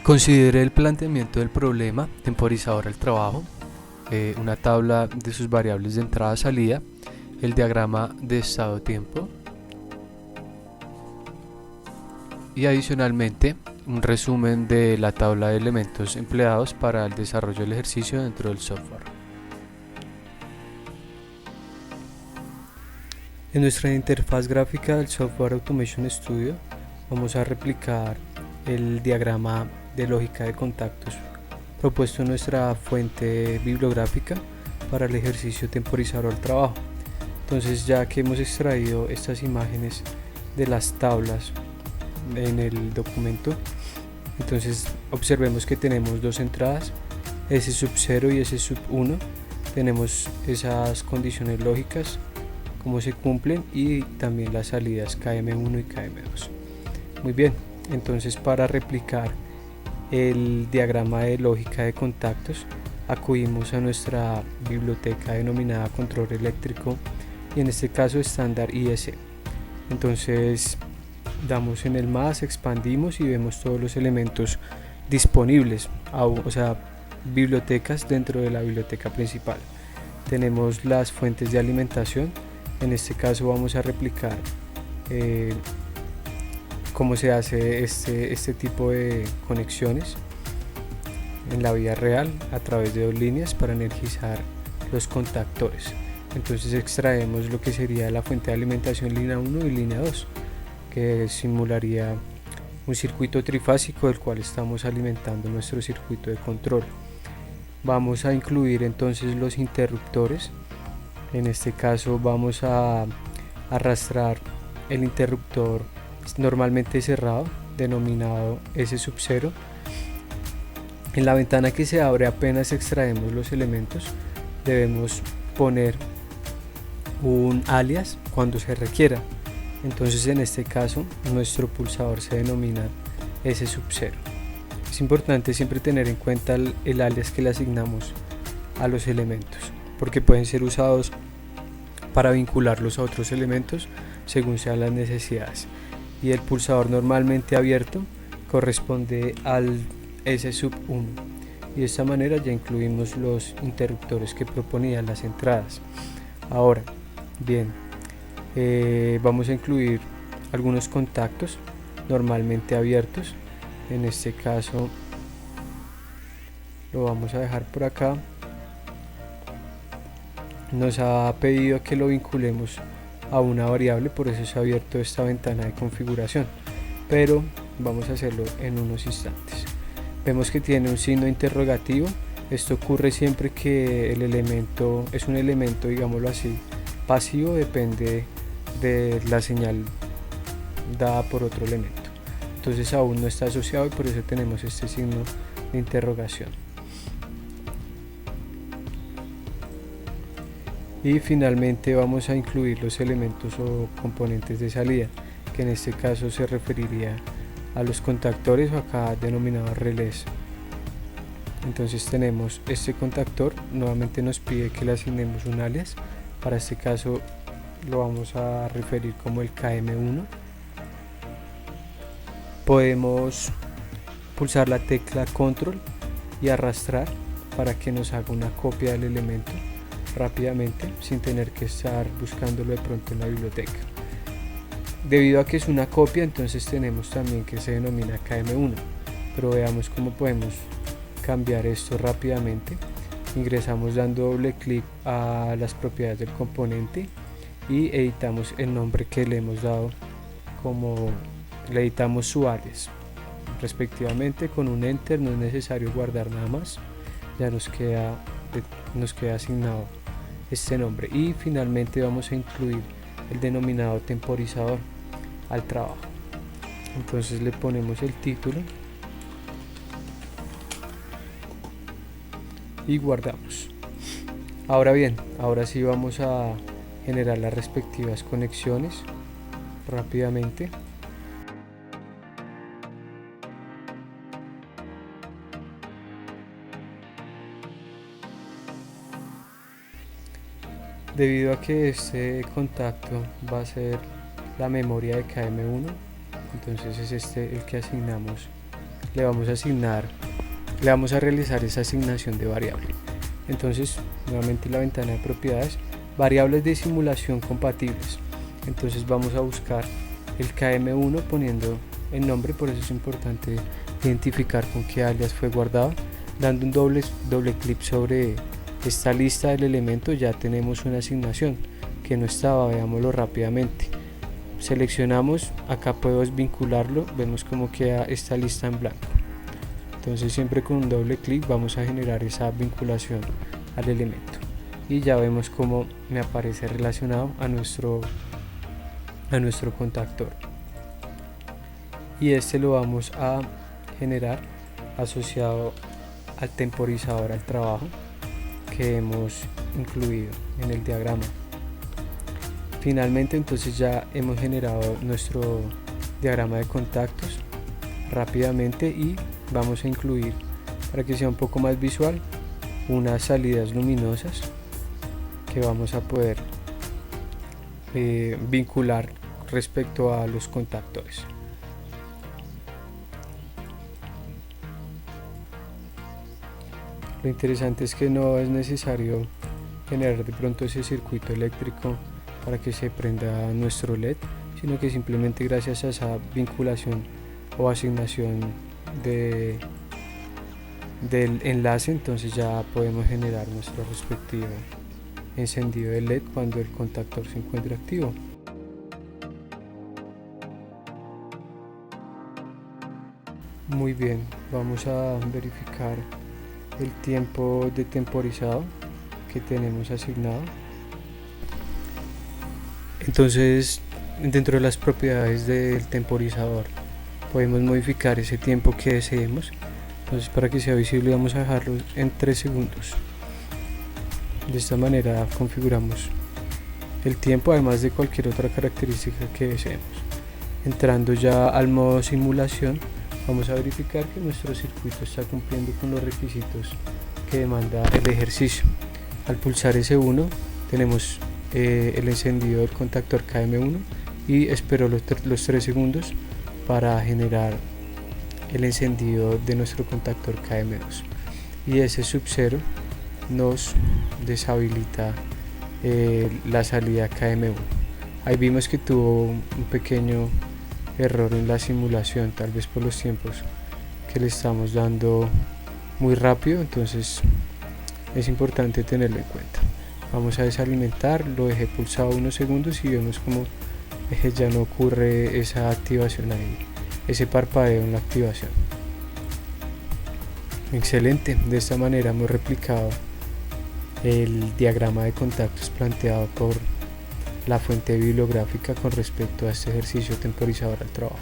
Considere el planteamiento del problema, temporizador al trabajo, una tabla de sus variables de entrada-salida, el diagrama de estado-tiempo y adicionalmente un resumen de la tabla de elementos empleados para el desarrollo del ejercicio dentro del software. En nuestra interfaz gráfica del Software Automation Studio vamos a replicar el diagrama de lógica de contactos propuesto en nuestra fuente bibliográfica para el ejercicio temporizador al trabajo. Entonces, ya que hemos extraído estas imágenes de las tablas en el documento, entonces observemos que tenemos dos entradas, S sub 0 y S sub 1. Tenemos esas condiciones lógicas, cómo se cumplen, y también las salidas KM1 y KM2. Muy bien, entonces para replicar el diagrama de lógica de contactos acudimos a nuestra biblioteca denominada control eléctrico y en este caso estándar IS. Entonces damos en el más, expandimos y vemos todos los elementos disponibles, o sea, bibliotecas dentro de la biblioteca principal. Tenemos las fuentes de alimentación. En este caso vamos a replicar cómo se hace este tipo de conexiones en la vida real a través de dos líneas para energizar los contactores. Entonces extraemos lo que sería la fuente de alimentación línea 1 y línea 2, que simularía un circuito trifásico del cual estamos alimentando nuestro circuito de control. Vamos a incluir entonces los interruptores. En este caso vamos a arrastrar el interruptor normalmente cerrado, denominado S sub 0. En la ventana que se abre apenas extraemos los elementos, debemos poner un alias cuando se requiera. Entonces en este caso nuestro pulsador se denomina S sub 0. Es importante siempre tener en cuenta el alias que le asignamos a los elementos, porque pueden ser usados para vincularlos a otros elementos según sean las necesidades. Y el pulsador normalmente abierto corresponde al S sub 1, y de esta manera ya incluimos los interruptores que proponían las entradas. Ahora bien, vamos a incluir algunos contactos normalmente abiertos. En este caso lo vamos a dejar por acá. Nos ha pedido que lo vinculemos a una variable, por eso se ha abierto esta ventana de configuración, pero vamos a hacerlo en unos instantes. Vemos que tiene un signo interrogativo. Esto ocurre siempre que el elemento es un elemento, digámoslo así, pasivo, depende de la señal dada por otro elemento. Entonces aún no está asociado y por eso tenemos este signo de interrogación. Y finalmente vamos a incluir los elementos o componentes de salida, que en este caso se referiría a los contactores, o acá denominados relés. Entonces tenemos este contactor, nuevamente nos pide que le asignemos un alias. Para este caso lo vamos a referir como el KM1. Podemos pulsar la tecla control y arrastrar para que nos haga una copia del elemento rápidamente sin tener que estar buscándolo de pronto en la biblioteca. Debido a que es una copia, entonces tenemos también que se denomina KM1, pero veamos cómo podemos cambiar esto rápidamente. Ingresamos dando doble clic a las propiedades del componente y editamos el nombre que le hemos dado, como le editamos su alias respectivamente. Con un enter, no es necesario guardar nada más, ya nos queda asignado este nombre. Y finalmente vamos a incluir el denominado temporizador al trabajo. Entonces le ponemos el título y guardamos. Ahora bien, ahora sí vamos a generar las respectivas conexiones rápidamente. Debido a que este contacto va a ser la memoria de KM1, entonces es este el que asignamos le vamos a realizar esa asignación de variable. Entonces, nuevamente la ventana de propiedades, variables de simulación compatibles. Entonces vamos a buscar el KM1 poniendo el nombre, por eso es importante identificar con qué alias fue guardado. Dando un doble clic sobre esta lista del elemento ya tenemos una asignación que no estaba, veámoslo rápidamente. Seleccionamos, acá podemos vincularlo, vemos cómo queda esta lista en blanco. Entonces siempre con un doble clic vamos a generar esa vinculación al elemento y ya vemos cómo me aparece relacionado a nuestro contactor, y este lo vamos a generar asociado al temporizador al trabajo que hemos incluido en el diagrama. Finalmente, entonces ya hemos generado nuestro diagrama de contactos rápidamente y vamos a incluir, para que sea un poco más visual, unas salidas luminosas que vamos a poder vincular respecto a los contactores. Lo interesante es que no es necesario generar de pronto ese circuito eléctrico para que se prenda nuestro LED, sino que simplemente gracias a esa vinculación o asignación del enlace, entonces ya podemos generar nuestro respectivo encendido de LED cuando el contactor se encuentre activo. Muy bien, vamos a verificar el tiempo de temporizado que tenemos asignado. Entonces, dentro de las propiedades del temporizador podemos modificar ese tiempo que deseemos. Entonces, para que sea visible vamos a dejarlo en 3 segundos. De esta manera configuramos el tiempo, además de cualquier otra característica que deseemos. Entrando ya al modo simulación, vamos a verificar que nuestro circuito está cumpliendo con los requisitos que demanda el ejercicio. Al pulsar S1 tenemos el encendido del contactor KM1 y espero los 3 segundos para generar el encendido de nuestro contactor KM2, y ese sub 0 nos deshabilita la salida KM1. Ahí vimos que tuvo un pequeño error en la simulación, tal vez por los tiempos que le estamos dando muy rápido, entonces es importante tenerlo en cuenta. Vamos a desalimentar, lo dejé pulsado unos segundos y vemos como ya no ocurre esa activación ahí, ese parpadeo en la activación. Excelente, de esta manera hemos replicado el diagrama de contactos planteado por la fuente bibliográfica con respecto a este ejercicio temporizador al trabajo.